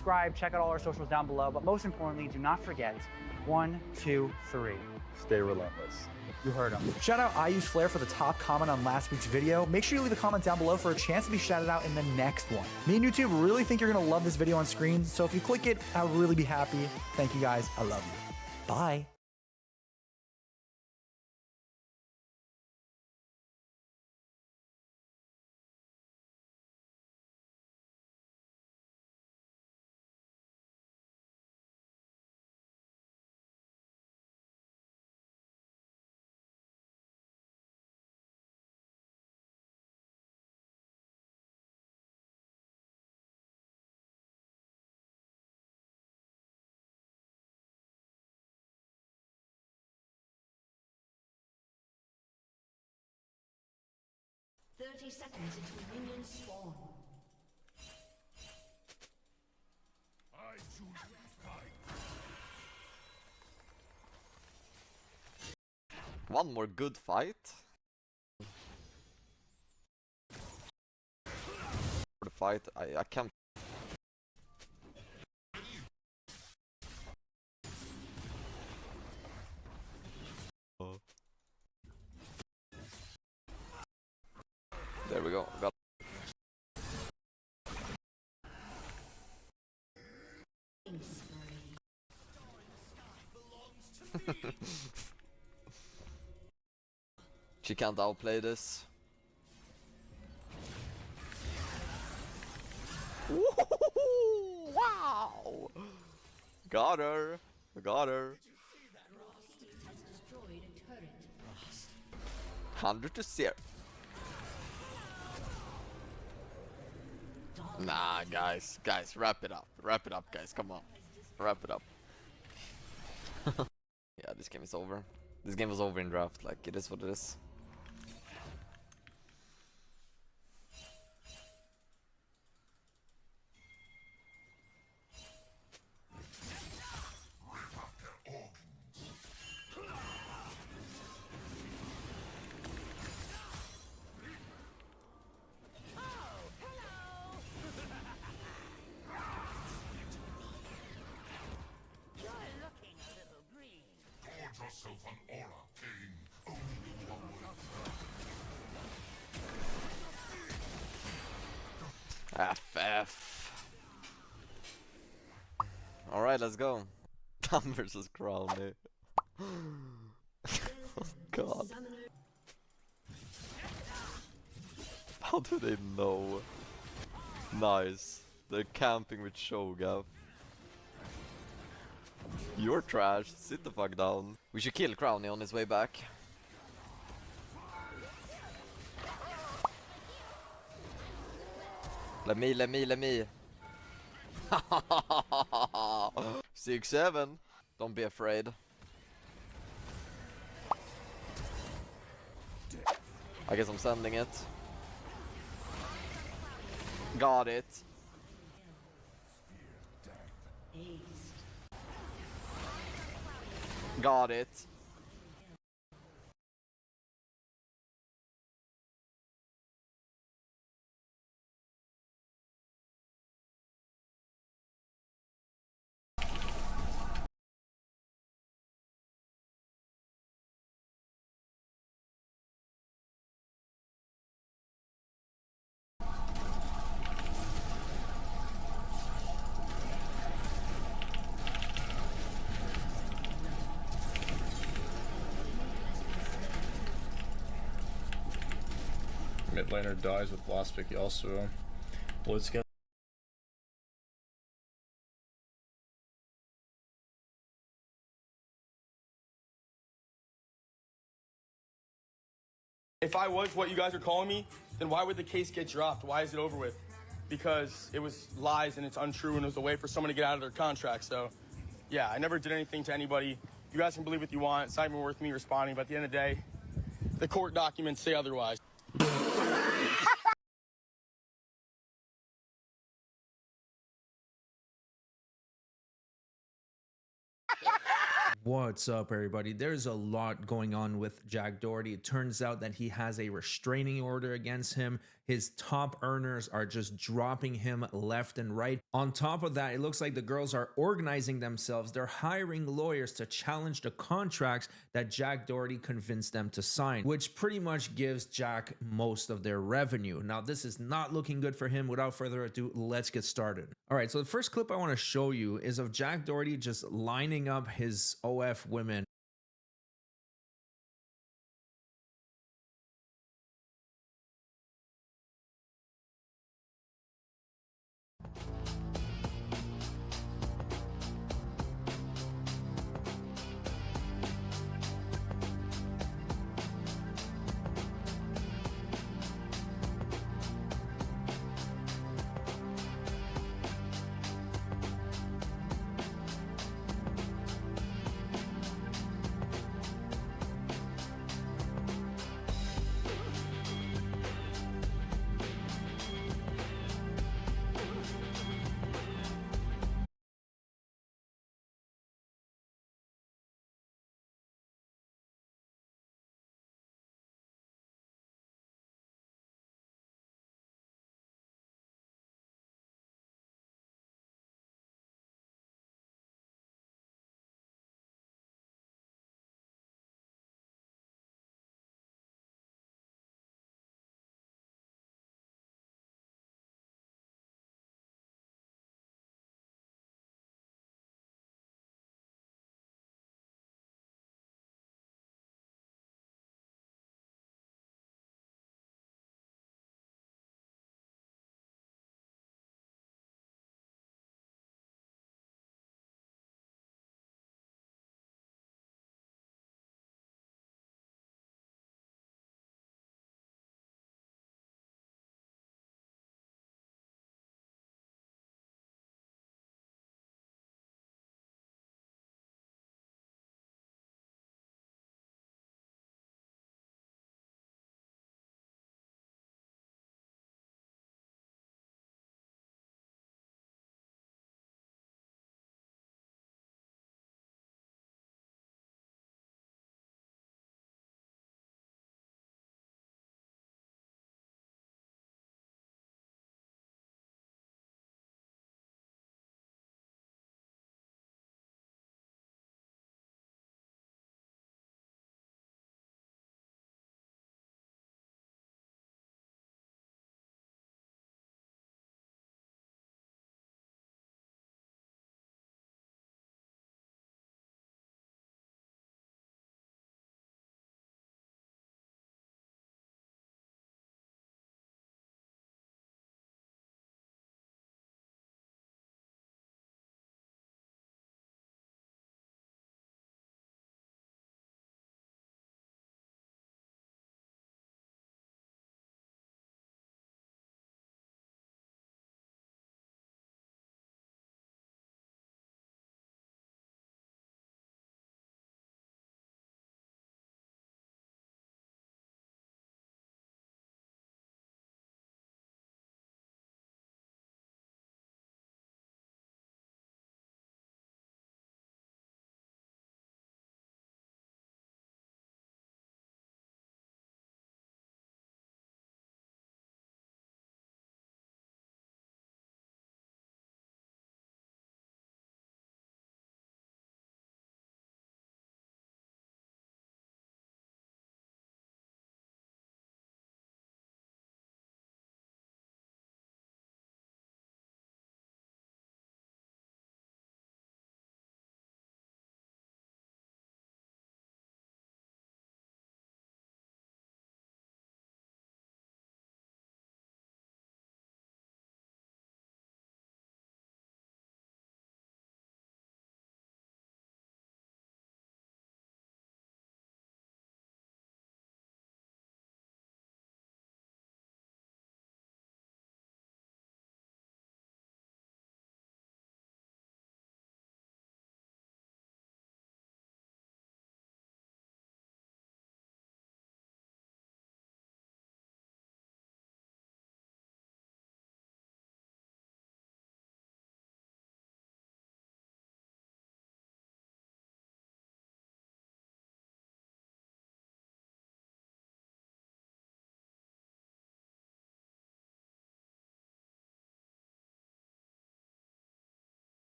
Subscribe, check out all our socials down below, but most importantly, do not forget 1, 2, 3. Stay relentless. You heard him. Shout out I Use Flare for the top comment on last week's video. Make sure you leave a comment down below for a chance to be shouted out in the next one. Me and YouTube really think you're gonna love this video on screen, so if you click it, I'll really be happy. Thank you guys, I love you. Bye. Thirty seconds until minions spawn. I choose fight. One more good fight. For the fight, I can't. There we go. Got She can't outplay this. Woo-hoo-hoo-hoo! Wow! Got her. Got her. 100 to 0. Nah, guys, wrap it up, guys, come on, wrap it up. Yeah, this game is over. This game was over in draft, like, it is what it is. Yourself an aura, Kane. Only one way. FF. Alright, let's go. Tom versus Crowley. Oh god. How do they know? Nice. They're camping with Shogav. You're trash. Sit the fuck down. We should kill Crowley on his way back. Let me. 6-7. Don't be afraid. I guess I'm sending it. Got it. Got it. Mid laner dies with last pick. He also blitz against. If I was what you guys are calling me, then why would the case get dropped? Why is it over with? Because it was lies and it's untrue and it was a way for someone to get out of their contract. So, yeah, I never did anything to anybody. You guys can believe what you want. It's not even worth me responding, but at the end of the day, the court documents say otherwise. What's up, everybody? There's a lot going on with Jack Doherty. It turns out that he has a restraining order against him. His top earners are just dropping him left and right. On top of that, it looks like the girls are organizing themselves. They're hiring lawyers to challenge the contracts that Jack Doherty convinced them to sign, which pretty much gives Jack most of their revenue. Now, this is not looking good for him. Without further ado, let's get started. All right, so the first clip I want to show you is of Jack Doherty just lining up his OF women.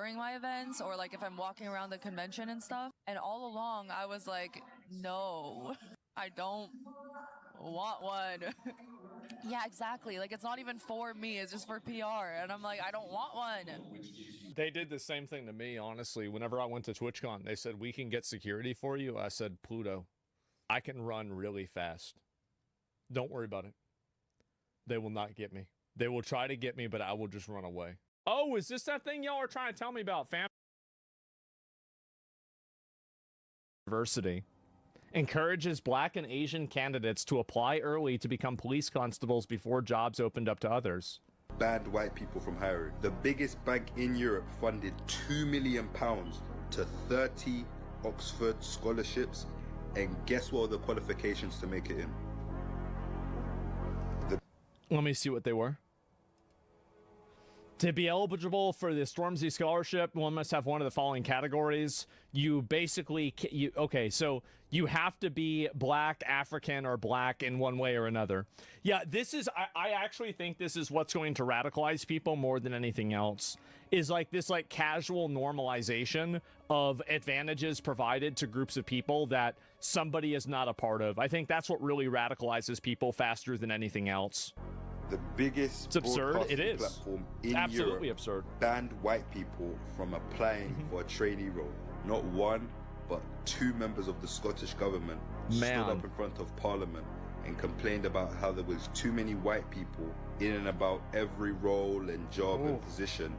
during my events or like if I'm walking around the convention and stuff. And all along I was like, no, I don't want one. Yeah, exactly. Like it's not even for me, it's just for PR. And I'm like, I don't want one. They did the same thing to me, honestly. Whenever I went to TwitchCon, they said, we can get security for you. I said, Pluto, I can run really fast. Don't worry about it. They will not get me. They will try to get me, but I will just run away. Oh, is this that thing y'all are trying to tell me about, fam? University encourages Black and Asian candidates to apply early to become police constables before jobs opened up to others. Banned white people from hiring. The biggest bank in Europe funded £2 million to 30 Oxford scholarships, and guess what are the qualifications to make it in? Let me see what they were. To be eligible for the Stormzy Scholarship, one must have one of the following categories. You basically, so you have to be Black, African, or Black in one way or another. Yeah, this is, I actually think this is what's going to radicalize people more than anything else. Is like this like casual normalization of advantages provided to groups of people that somebody is not a part of. I think that's what really radicalizes people faster than anything else. The biggest it's absurd. It is platform in absolutely Europe absurd. Banned white people from applying for a trainee role. Not one, but two members of the Scottish government stood up in front of Parliament and complained about how there was too many white people in and about every role and job and position,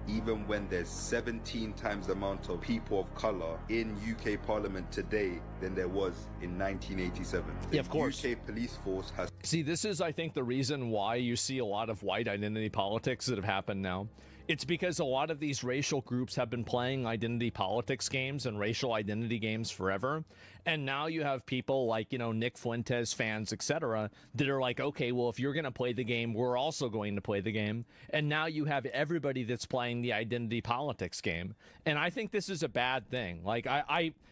even when there's 17 times the amount of people of colour in UK Parliament today than there was in 1987. The of course. UK police force has... See, this is, I think, the reason why you see a lot of white identity politics that have happened now. It's because a lot of these racial groups have been playing identity politics games and racial identity games forever. And now you have people like, you know, Nick Fuentes fans, etc., that are like, okay, well, if you're going to play the game, we're also going to play the game. And now you have everybody that's playing the identity politics game. And I think this is a bad thing. Like,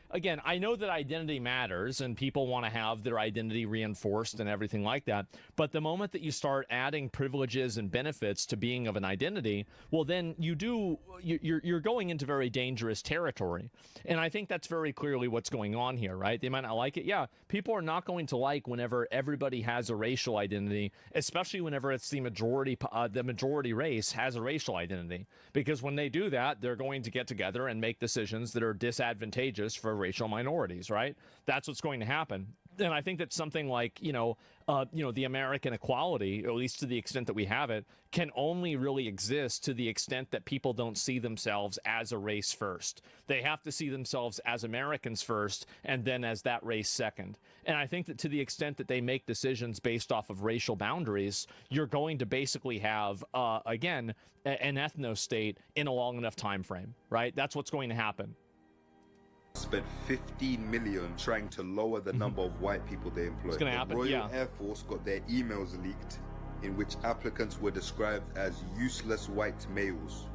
again, I know that identity matters and people want to have their identity reinforced and everything like that. But the moment that you start adding privileges and benefits to being of an identity, well, then you're going into very dangerous territory. And I think that's very clearly what's going on here, right? They might not like it. Yeah, people are not going to like whenever everybody has a racial identity, especially whenever it's the majority race has a racial identity. Because when they do that, they're going to get together and make decisions that are disadvantageous for racial minorities, right? That's what's going to happen. And I think that something like, the American equality, at least to the extent that we have it, can only really exist to the extent that people don't see themselves as a race first. They have to see themselves as Americans first, and then as that race second. And I think that to the extent that they make decisions based off of racial boundaries, you're going to basically have, again, an ethno-state in a long enough time frame, right? That's what's going to happen. Spent 15 million trying to lower the number of white people they employ. It's gonna happen, Royal Air Force got their emails leaked in which applicants were described as useless white males.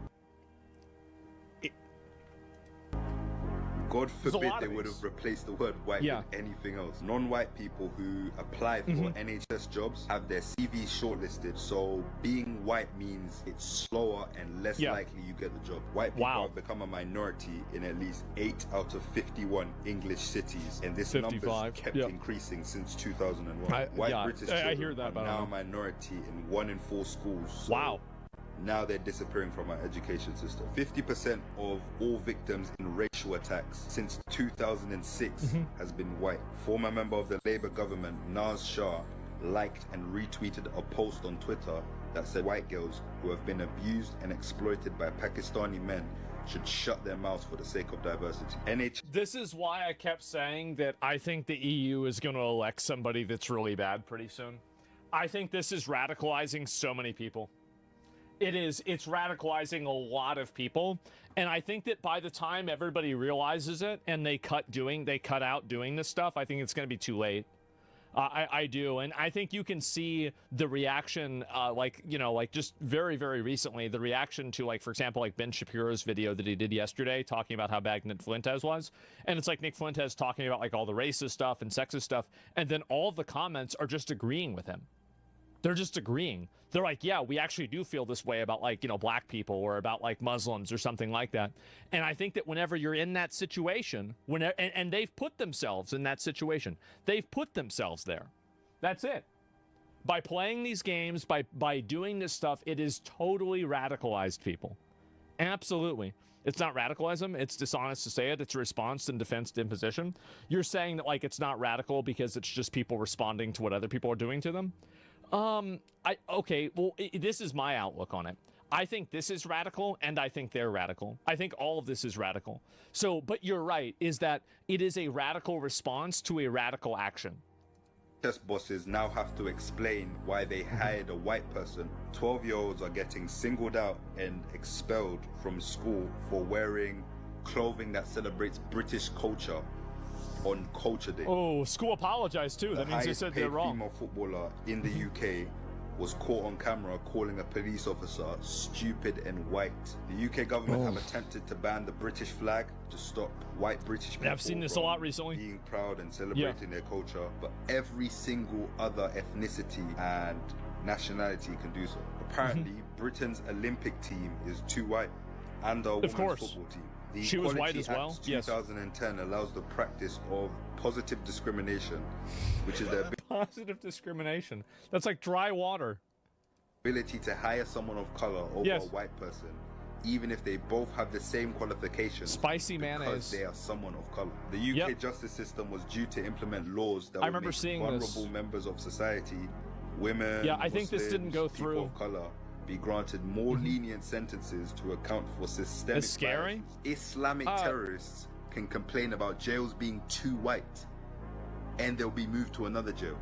God forbid they would have replaced the word white with anything else. Non-white people who apply for NHS jobs have their CVs shortlisted, so being white means it's slower and less likely you get the job. White people have become a minority in at least 8 out of 51 English cities, and this number kept increasing since 2001. White British children are now a minority in 1 in 4 schools. So now they're disappearing from our education system. 50% of all victims in racial attacks since 2006 has been white. Former member of the Labour government, Naz Shah, liked and retweeted a post on Twitter that said white girls who have been abused and exploited by Pakistani men should shut their mouths for the sake of diversity. This is why I kept saying that I think the EU is going to elect somebody that's really bad pretty soon. I think this is radicalizing so many people. It's radicalizing a lot of people, and I think that by the time everybody realizes it and they cut out doing this stuff, I think it's going to be too late. I do, and I think you can see the reaction, just very, very recently, the reaction to, like, for example, like Ben Shapiro's video that he did yesterday talking about how bad Nick Fuentes was, and it's like Nick Fuentes talking about like all the racist stuff and sexist stuff, and then all of the comments are just agreeing with him. They're just agreeing. They're like, yeah, we actually do feel this way about, like, you know, black people or about, like, Muslims or something like that. And I think that whenever you're in that situation, and they've put themselves in that situation, they've put themselves there. That's it. By playing these games, by doing this stuff, it is totally radicalized people. Absolutely. It's not radicalism. It's dishonest to say it. It's a response in defense to imposition. You're saying that, like, it's not radical because it's just people responding to what other people are doing to them. Okay, well, this is my outlook on it. I think this is radical, and I think they're radical. I think all of this is radical. So, but you're right, is that it is a radical response to a radical action. Chess bosses now have to explain why they hired a white person. 12-year-olds are getting singled out and expelled from school for wearing clothing that celebrates British culture on Culture Day. Oh, school apologized too. That means they said they're wrong. The highest paid female footballer in the UK was caught on camera calling a police officer stupid and white. The UK government have attempted to ban the British flag to stop white British people. I've seen this a lot recently. Being proud and celebrating their culture, but every single other ethnicity and nationality can do so. Apparently, Britain's Olympic team is too white, and our women's football team. The she was white as well. Act 2010 allows the practice of positive discrimination, which is their positive discrimination. That's like dry water. Ability to hire someone of color over a white person, even if they both have the same qualifications. Spicy because mayonnaise. They are someone of color. The UK justice system was due to implement laws that would make vulnerable members of society, women, I think Muslims, this didn't go through. People of color, be granted more lenient sentences to account for systemic It's scary. violence. Islamic terrorists can complain about jails being too white, and they'll be moved to another jail.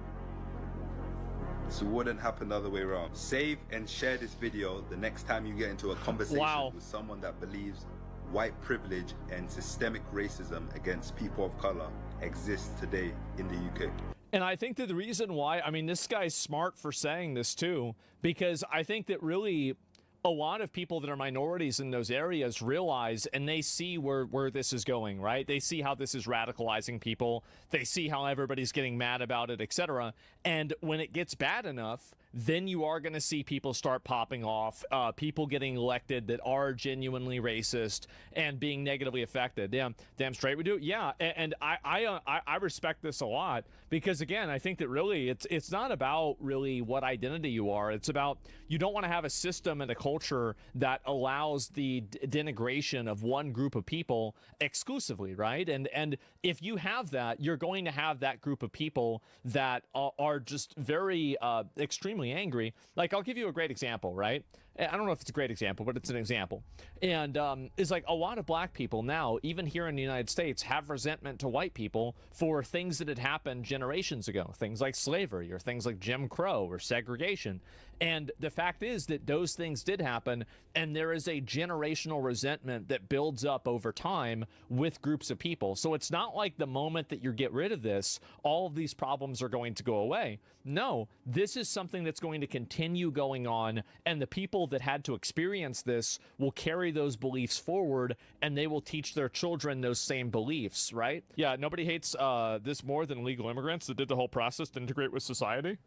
So it wouldn't happen the other way around. Save and share this video the next time you get into a conversation with someone that believes white privilege and systemic racism against people of color exists today in the UK. And I think that the reason why, I mean, this guy's smart for saying this too, because I think that really a lot of people that are minorities in those areas realize, and they see where this is going, right? They see how this is radicalizing people. They see how everybody's getting mad about it, etc. And when it gets bad enough, then you are going to see people start popping off, people getting elected that are genuinely racist and being negatively affected. Damn straight we do. Yeah, and I respect this a lot because, again, I think that really it's not about really what identity you are. It's about you don't want to have a system and a culture that allows the denigration of one group of people exclusively, right? And if you have that, you're going to have that group of people that are just very extremely angry. Like, I'll give you a great example, right? I don't know if it's a great example, but it's an example. And it's like a lot of black people now, even here in the United States, have resentment to white people for things that had happened generations ago. Things like slavery or things like Jim Crow or segregation. And the fact is that those things did happen, and there is a generational resentment that builds up over time with groups of people. So it's not like the moment that you get rid of this, all of these problems are going to go away. No, this is something that's going to continue going on, and the people that had to experience this will carry those beliefs forward, and they will teach their children those same beliefs, right? Yeah, nobody hates this more than illegal immigrants that did the whole process to integrate with society.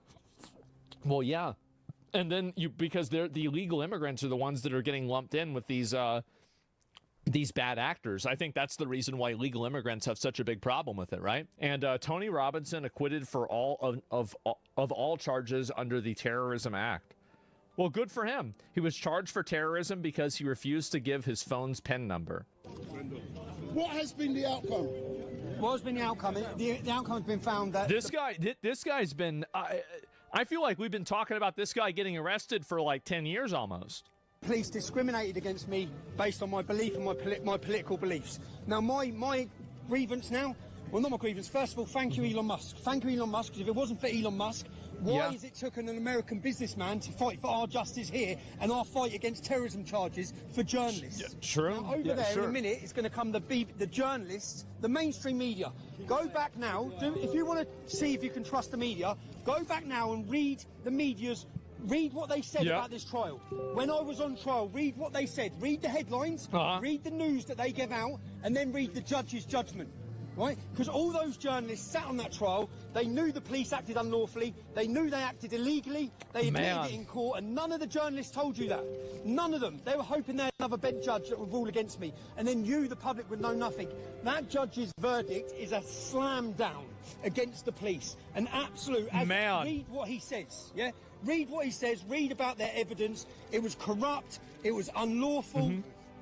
Well, yeah. And then because the illegal immigrants are the ones that are getting lumped in with these bad actors. I think that's the reason why illegal immigrants have such a big problem with it, right? And Tony Robinson acquitted for all of all charges under the Terrorism Act. Well, good for him. He was charged for terrorism because he refused to give his phone's PIN number. What has been the outcome? What has been the outcome? The outcome has been found that this guy's been. I feel like we've been talking about this guy getting arrested for like 10 years almost. Police discriminated against me based on my belief and my political beliefs. Now, my grievance now, well, not my grievance. First of all, thank you, Elon Musk. Thank you, Elon Musk, because if it wasn't for Elon Musk, why is it taken an American businessman to fight for our justice here and our fight against terrorism charges for journalists? Yeah, true. Now, over there in a minute, it's going to come the journalists, the mainstream media. Go back now. If you want to see if you can trust the media, go back now and read the media's. Read what they said about this trial. When I was on trial, read what they said. Read the headlines, read the news that they give out, and then read the judge's judgment. right? Because all those journalists sat on that trial, they knew the police acted unlawfully, they knew they acted illegally, they admitted it in court, and none of the journalists told you that. None of them. They were hoping they had another bench judge that would rule against me, and then you, the public, would know nothing. That judge's verdict is a slam down against the police, an absolute. Read what he says, yeah? Read what he says, read about their evidence. It was corrupt, it was unlawful.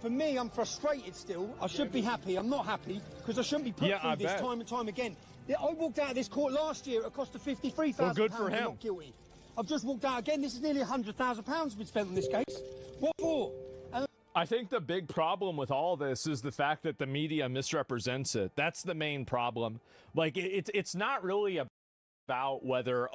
For me, I'm frustrated still. I should be happy. I'm not happy because I shouldn't be put through this time and time again. I walked out of this court last year at a cost of £53,000. Well, good for him. Not guilty. I've just walked out again. This is nearly £100,000 been spent on this case. What for? I think the big problem with all this is the fact that the media misrepresents it. That's the main problem. Like, it's not really about whether,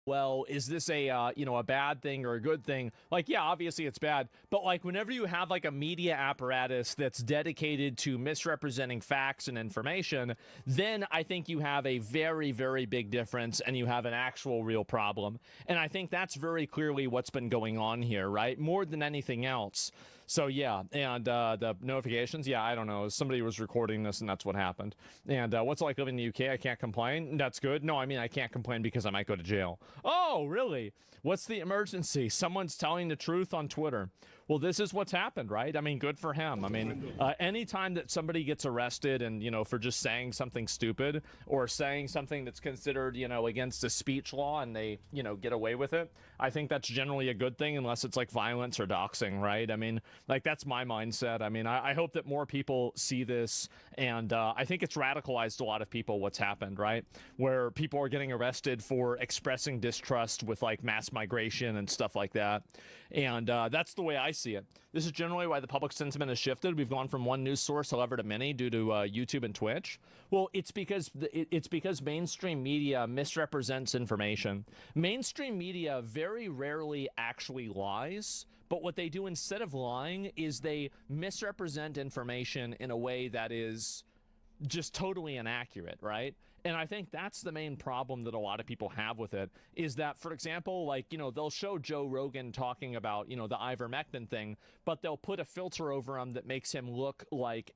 well, is this a you know, a bad thing or a good thing? Like, yeah, obviously it's bad, but like whenever you have like a media apparatus that's dedicated to misrepresenting facts and information, then I think you have a very, very big difference and you have an actual real problem. And I think that's very clearly what's been going on here, right? More than anything else. So yeah, and the notifications, yeah, I don't know. Somebody was recording this and that's what happened. And what's it like living in the UK? I can't complain. That's good. No, I mean, I can't complain because I might go to jail. Oh, really? What's the emergency? Someone's telling the truth on Twitter. Well, this is what's happened, right? I mean, good for him. I mean, anytime that somebody gets arrested and, you know, for just saying something stupid or saying something that's considered, you know, against a speech law and they, you know, get away with it, I think that's generally a good thing unless it's like violence or doxing, right? I mean, like, that's my mindset. I mean, I hope that more people see this, and I think it's radicalized a lot of people what's happened, right? Where people are getting arrested for expressing distrust with like mass migration and stuff like that. And that's the way I see it. This is generally why the public sentiment has shifted. We've gone from one news source, however, to many due to YouTube and Twitch. Well, it's because mainstream media misrepresents information. Mainstream media very rarely actually lies, but what they do instead of lying is they misrepresent information in a way that is just totally inaccurate, right? And I think that's the main problem that a lot of people have with it, is that, for example, like, you know, they'll show Joe Rogan talking about, you know, the ivermectin thing, but they'll put a filter over him that makes him look like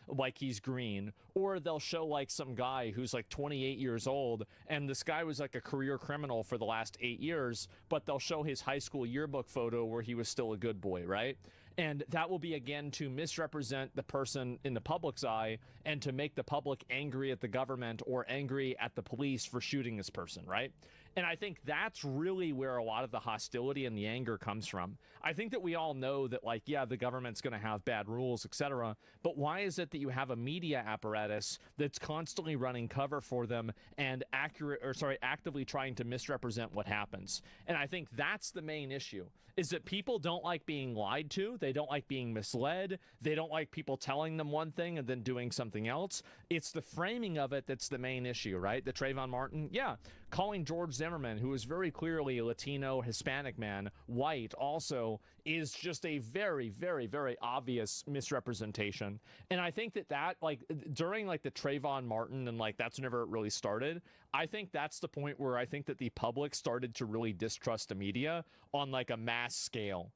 like he's green. Or they'll show like some guy who's like 28 years old, and this guy was like a career criminal for the last 8 years, but they'll show his high school yearbook photo where he was still a good boy, right? And that will be, again, to misrepresent the person in the public's eye and to make the public angry at the government or angry at the police for shooting this person, right? And I think that's really where a lot of the hostility and the anger comes from. I think that we all know that, like, yeah, the government's going to have bad rules, etc. But why is it that you have a media apparatus that's constantly running cover for them and actively trying to misrepresent what happens? And I think that's the main issue, is that people don't like being lied to. They don't like being misled. They don't like people telling them one thing and then doing something else. It's the framing of it that's the main issue, right? The Trayvon Martin, yeah, calling George Zimmerman, who is very clearly a Latino, Hispanic man, white also, is just a very, very, very obvious misrepresentation. And I think that like, during like the Trayvon Martin and like that's whenever it really started, I think that's the point where I think that the public started to really distrust the media on like a mass scale.